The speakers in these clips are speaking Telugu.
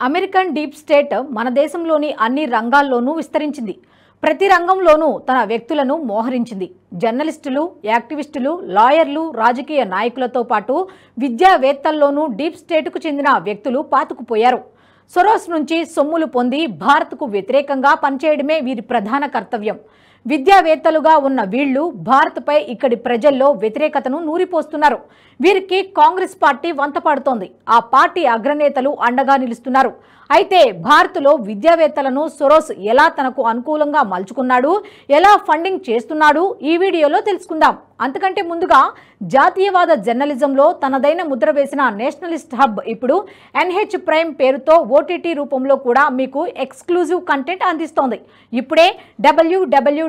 అమెరికన్ డీప్ స్టేట్ మన దేశంలోని అన్ని రంగాల్లోనూ విస్తరించింది. ప్రతి రంగంలోనూ తన వ్యక్తులను మోహరించింది. జర్నలిస్టులు, యాక్టివిస్టులు, లాయర్లు, రాజకీయ నాయకులతో పాటు విద్యావేత్తల్లోనూ డీప్ స్టేట్కు చెందిన వ్యక్తులు పాతుకుపోయారు. సొరోస్ నుంచి సొమ్ములు పొంది భారత్కు వ్యతిరేకంగా పనిచేయడమే వీరి ప్రధాన కర్తవ్యం. విద్యావేత్తలుగా ఉన్న వీళ్లు భారత్పై ఇక్కడి ప్రజల్లో వ్యతిరేకతను నూరిపోస్తున్నారు. వీరికి కాంగ్రెస్ పార్టీ వంతపాడుతోంది. ఆ పార్టీ అగ్రనేతలు అండగా నిలుస్తున్నారు. అయితే భారత్లో విద్యావేత్తలను సొరోస్ ఎలా తనకు అనుకూలంగా మలుచుకున్నాడు, ఎలా ఫండింగ్ చేస్తున్నాడు, ఈ వీడియోలో తెలుసుకుందాం. అంతకంటే ముందుగా జాతీయవాద జర్నలిజంలో తనదైన ముద్ర వేసిన నేషనలిస్ట్ హబ్ ఇప్పుడు NH ప్రైమ్ పేరుతో OTT రూపంలో కూడా మీకు ఎక్స్క్లూజివ్ కంటెంట్ అందిస్తోంది. ఇప్పుడే www.nhprime.in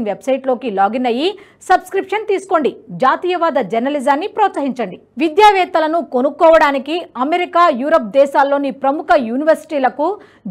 వెబ్సైట్లోకి లాగిన్ అయ్యి సబ్స్క్రిప్షన్ తీసుకోండి. జాతీయవాద జర్నలిజాన్ని ప్రోత్సహించండి. విద్యావేత్తలను కొనుక్కోవడానికి అమెరికా, యూరప్ దేశాల్లోని ప్రముఖ యూనివర్సిటీలకు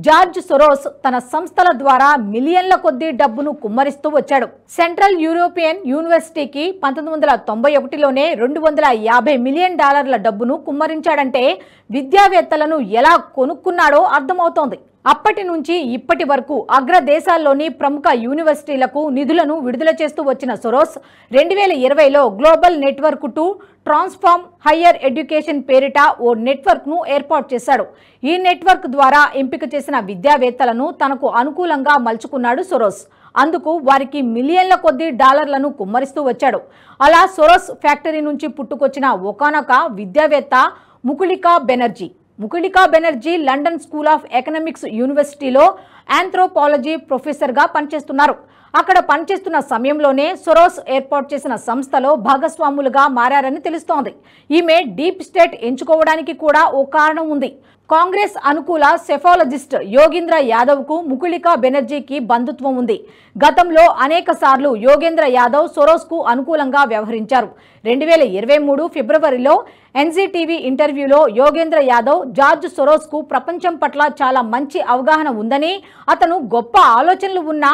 జార్జ్ సొరోస్ తన సంస్థల ద్వారా మిలియన్ల కొద్దీ డబ్బును కుమ్మరిస్తూ వచ్చాడు. సెంట్రల్ యూరోపియన్ యూనివర్సిటీకి 1991లోనే $250 మిలియన్ డబ్బును కుమ్మరించాడంటే విద్యావేత్తలను ఎలా కొనుక్కున్నాడో అర్థమవుతోంది. అప్పటి నుంచి ఇప్పటి వరకు అగ్ర దేశాల్లోని ప్రముఖ యూనివర్సిటీలకు నిధులను విడుదల చేస్తూ వచ్చిన సొరోస్ 2020లో global network to transform higher education పేరిట ఓ నెట్వర్క్ ను ఏర్పాటు చేశాడు. ఈ నెట్వర్క్ ద్వారా ఎంపిక చేసిన విద్యావేత్తలను తనకు అనుకూలంగా మలుచుకున్నాడు సొరోస్. అందుకు వారికి మిలియన్ల కొద్దీ డాలర్లను కుమ్మరిస్తూ వచ్చాడు. అలా సొరోస్ ఫ్యాక్టరీ నుంచి పుట్టుకొచ్చిన ఒకానొక విద్యావేత్త Mukulika Banerjee London School of Economics యూనివర్సిటీలో ఆంథ్రోపాలజీ ప్రొఫెసర్గా పనిచేస్తున్నారు. అక్కడ పనిచేస్తున్న సమయంలోనే సొరోస్ ఏర్పాటు చేసిన సంస్థలో భాగస్వాములుగా మారారని తెలుస్తోంది. ఈమె డీప్ స్టేట్ ఎంచుకోవడానికి కూడా ఓ కారణం ఉంది. కాంగ్రెస్ అనుకూల సెఫాలజిస్ట్ యోగేంద్ర యాదవ్కు ముకుళికా బెనర్జీకి బంధుత్వం ఉంది. గతంలో అనేక సార్లు యోగేంద్ర యాదవ్ సొరోస్కు అనుకూలంగా వ్యవహరించారు. 2023 ఫిబ్రవరిలో NCTV ఇంటర్వ్యూలో యోగేంద్ర యాదవ్ జార్జ్ సొరోస్కు ప్రపంచం పట్ల చాలా మంచి అవగాహన ఉందని, అతను గొప్ప ఆలోచనలు ఉన్న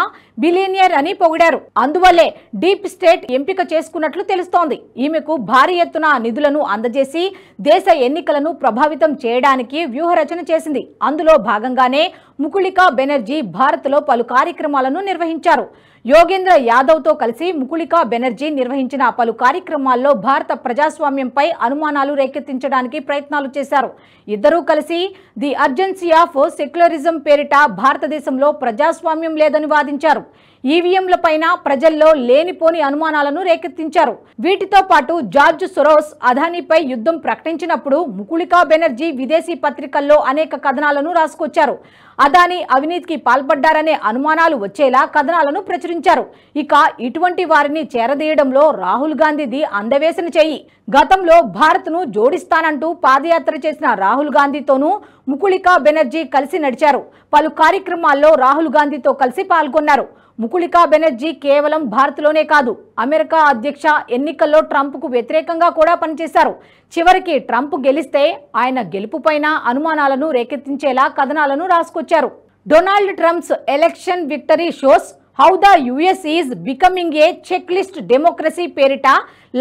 బిలియనియర్ అని పొగిడారు. అందువల్లే డీప్ స్టేట్ ఎంపిక చేసుకున్నట్లు తెలుస్తోంది. ఈమెకు భారీ ఎత్తున నిధులను అందజేసి దేశ ఎన్నికలను ప్రభావితం చేయడానికి వ్యూహరచన చేసింది. అందులో భాగంగానే ముకుళికా బెనర్జీ భారత్లో పలు కార్యక్రమాలను నిర్వహించారు. యోగేంద్ర యాదవ్తో కలిసి ముకుళికా బెనర్జీ నిర్వహించిన పలు కార్యక్రమాల్లో భారత ప్రజాస్వామ్యంపై అనుమానాలు రేకెత్తించడానికి ప్రయత్నాలు చేశారు. ఇద్దరూ కలిసి ది అర్జెన్సీ ఆఫ్ సెక్యులరిజం పేరిట భారతదేశంలో ప్రజాస్వామ్యం లేదని వాదించారు. ఈవీఎంలపైన ప్రజల్లో లేనిపోని అనుమానాలను రేకెత్తించారు. వీటితో పాటు జార్జ్ సొరోస్ అదానీపై యుద్ధం ప్రకటించినప్పుడు ముకుళికా బెనర్జీ విదేశీ పత్రికల్లో అనేక కథనాలను రాసుకొచ్చారు. అదానీ అవినీతికి పాల్పడ్డారనే అనుమానాలు వచ్చేలా కథనాలను ప్రచురించారు. ఇక ఇటువంటి వారిని చేరదీయడంలో రాహుల్ గాంధీది అందవేసిన చెయ్యి. గతంలో భారత్ను జోడిస్తానంటూ పాదయాత్ర చేసిన రాహుల్ గాంధీతోనూ ముకుళికా బెనర్జీ కలిసి నడిచారు. పలు కార్యక్రమాల్లో రాహుల్ గాంధీతో కలిసి పాల్గొన్నారు. ముకుళికా బెనర్జీ కేవలం భారత్లోనే కాదు, అమెరికా అధ్యక్ష ఎన్నికల్లో ట్రంప్కు వ్యతిరేకంగా కూడా పనిచేశారు. చివరికి ట్రంప్ గెలిస్తే ఆయన గెలుపుపైన అనుమానాలను రేకెత్తించేలా కథనాలను రాసుకొచ్చారు. Donald Trump's election victory shows how the US is becoming a checklist democracy పేరిట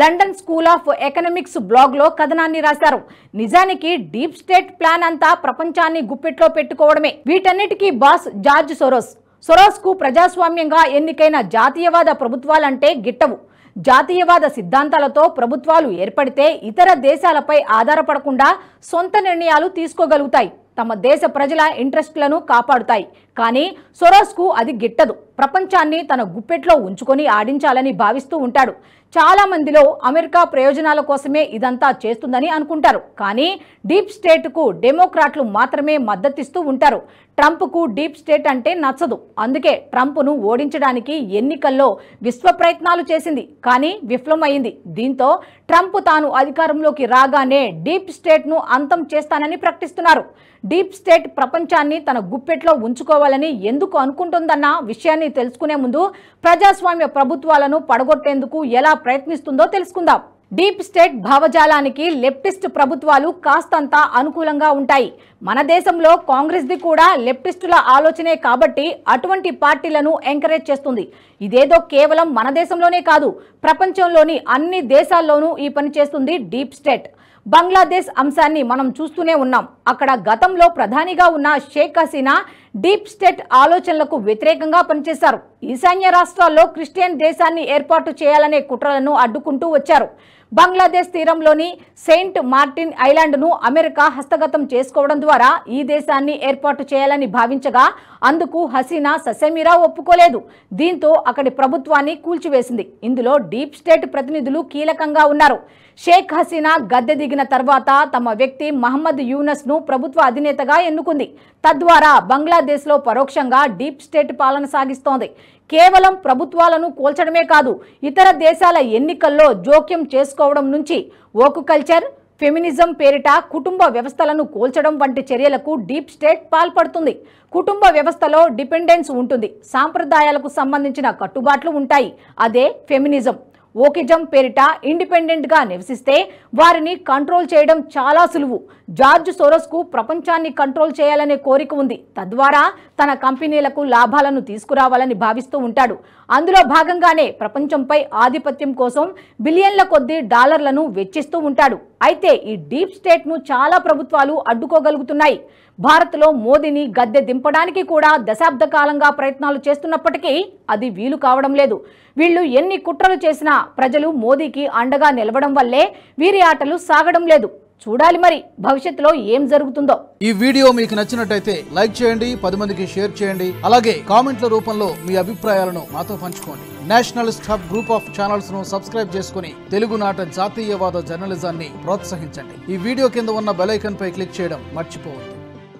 లండన్ స్కూల్ ఆఫ్ ఎకనామిక్స్ బ్లాగ్లో కథనాన్ని రాశారు. నిజానికి డీప్ స్టేట్ ప్లాన్ అంతా ప్రపంచాన్ని గుప్పెట్లో పెట్టుకోవడమే. వీటన్నిటికీ బాస్ జార్జ్ సొరోస్. సొరోస్కు ప్రజాస్వామ్యంగా ఎన్నికైన జాతీయవాద ప్రభుత్వాలంటే గిట్టవు. జాతీయవాద సిద్ధాంతాలతో ప్రభుత్వాలు ఏర్పడితే ఇతర దేశాలపై ఆధారపడకుండా సొంత నిర్ణయాలు తీసుకోగలుగుతాయి, తమ దేశ ప్రజల ఇంట్రెస్ట్లను కాపాడుతాయి. కానీ సొరోస్కు అది గిట్టదు. ప్రపంచాన్ని తన గుప్పెట్లో ఉంచుకొని ఆడించాలని భావిస్తూ ఉంటాడు. చాలా మందిలో అమెరికా ప్రయోజనాల కోసమే ఇదంతా చేస్తుందని అనుకుంటారు. కానీ డీప్ స్టేట్కు డెమోక్రాట్లు మాత్రమే మద్దతిస్తూ ఉంటారు. ట్రంప్కు డీప్ స్టేట్ అంటే నచ్చదు. అందుకే ట్రంప్ను ఓడించడానికి ఎన్నికల్లో విశ్వ ప్రయత్నాలు చేసింది, కానీ విఫలమైంది. దీంతో ట్రంప్ తాను అధికారంలోకి రాగానే డీప్ స్టేట్ను అంతం చేస్తానని ప్రకటిస్తున్నారు. డీప్ స్టేట్ ప్రపంచాన్ని తన గుప్పెట్లో ఉంచుకోవాలని ఎందుకు అనుకుంటుందన్న విషయాన్ని తెలుసుకునే ముందు ప్రజాస్వామ్య ప్రభుత్వాలను పడగొట్టేందుకు ఎలా ప్రయత్నిస్తుందో తెలుసుకుందాం. డీప్ స్టేట్ భావజాలానికి లెఫ్టిస్ట్ ప్రభుత్వాలు కాస్తంత అనుకూలంగా ఉంటాయి. మన దేశంలో కాంగ్రెస్ది కూడా లెఫ్టిస్టుల ఆలోచనే కాబట్టి అటువంటి పార్టీలను ఎంకరేజ్ చేస్తుంది. ఇదేదో కేవలం మన దేశంలోనే కాదు, ప్రపంచంలోని అన్ని దేశాల్లోనూ ఈ పని చేస్తుంది డీప్ స్టేట్. బంగ్లాదేశ్ అంశాన్ని మనం చూస్తూనే ఉన్నాం. అక్కడ గతంలో ప్రధానిగా ఉన్న షేక్ హసీనా డీప్ స్టేట్ ఆలోచనలకు వ్యతిరేకంగా పనిచేశారు. ఈశాన్య రాష్ట్రాల్లో క్రిస్టియన్ దేశాన్ని ఏర్పాటు చేయాలనే కుట్రలను అడ్డుకుంటూ వచ్చారు. బంగ్లాదేశ్ తీరంలోని సెయింట్ మార్టిన్ ఐలాండ్ను అమెరికా హస్తగతం చేసుకోవడం ద్వారా ఈ దేశాన్ని ఏర్పాటు చేయాలని భావించగా అందుకు హసీనా ససేమిరా ఒప్పుకోలేదు. దీంతో అక్కడి ప్రభుత్వాన్ని కూల్చివేసింది. ఇందులో డీప్ స్టేట్ ప్రతినిధులు కీలకంగా ఉన్నారు. షేక్ హసీనా గద్దె దిగిన తర్వాత తమ వ్యక్తి మహమ్మద్ యూనస్ను ప్రభుత్వ అధినేతగా ఎన్నుకుంది. తద్వారా బంగ్లాదేశ్లో పరోక్షంగా డీప్ స్టేట్ పాలన సాగిస్తోంది. కేవలం ప్రభుత్వాలను కూల్చడమే కాదు, ఇతర దేశాల ఎన్నికల్లో జోక్యం చేసుకోవడం నుంచి ఓకు కల్చర్, ఫెమినిజం పేరిట కుటుంబ వ్యవస్థలను కూల్చడం వంటి చర్యలకు డీప్ స్టేట్ పాల్పడుతుంది. కుటుంబ వ్యవస్థలో డిపెండెన్స్ ఉంటుంది, సాంప్రదాయాలకు సంబంధించిన కట్టుబాట్లు ఉంటాయి. అదే ఫెమినిజం. ఓకిజం పేరిట ఇండిపెండెంట్ గా నివసిస్తే వారిని కంట్రోల్ చేయడం చాలా సులువు. జార్జ్ సోరోస్కు ప్రపంచాన్ని కంట్రోల్ చేయాలనే కోరిక ఉంది. తద్వారా తన కంపెనీలకు లాభాలను తీసుకురావాలని భావిస్తూ ఉంటాడు. అందులో భాగంగానే ప్రపంచంపై ఆధిపత్యం కోసం బిలియన్ల కొద్దీ డాలర్లను వెచ్చిస్తూ ఉంటాడు. అయితే ఈ డీప్ స్టేట్ను చాలా ప్రభుత్వాలు అడ్డుకోగలుగుతున్నాయి. భారత్లో మోదీని గద్దె దింపడానికి కూడా దశాబ్ద కాలంగా ప్రయత్నాలు చేస్తున్నప్పటికీ అది వీలు కావడం లేదు. వీళ్ళు ఎన్ని కుట్రలు చేసినా ప్రజలు మోదీకి అండగా నిలవడం వల్లే వీరి ఆటలు సాగడం లేదు. చూడాలి మరి భవిష్యత్తులో ఏం జరుగుతుందో. ఈ వీడియో మీకు నచ్చినట్టయితే లైక్ చేయండి, 10 మందికి షేర్ చేయండి. అలాగే కామెంట్ల రూపంలో మీ అభిప్రాయాలను మాతో పంచుకోండి. Nationalist hub group of channels ను సబ్స్క్రైబ్ చేసుకుని తెలుగునాట జాతీయవాద జర్నలిజాన్ని ప్రోత్సహించండి. ఈ వీడియో కింద ఉన్న బెల్ ఐకాన్ పై క్లిక్ చేయడం మర్చిపోవద్దు.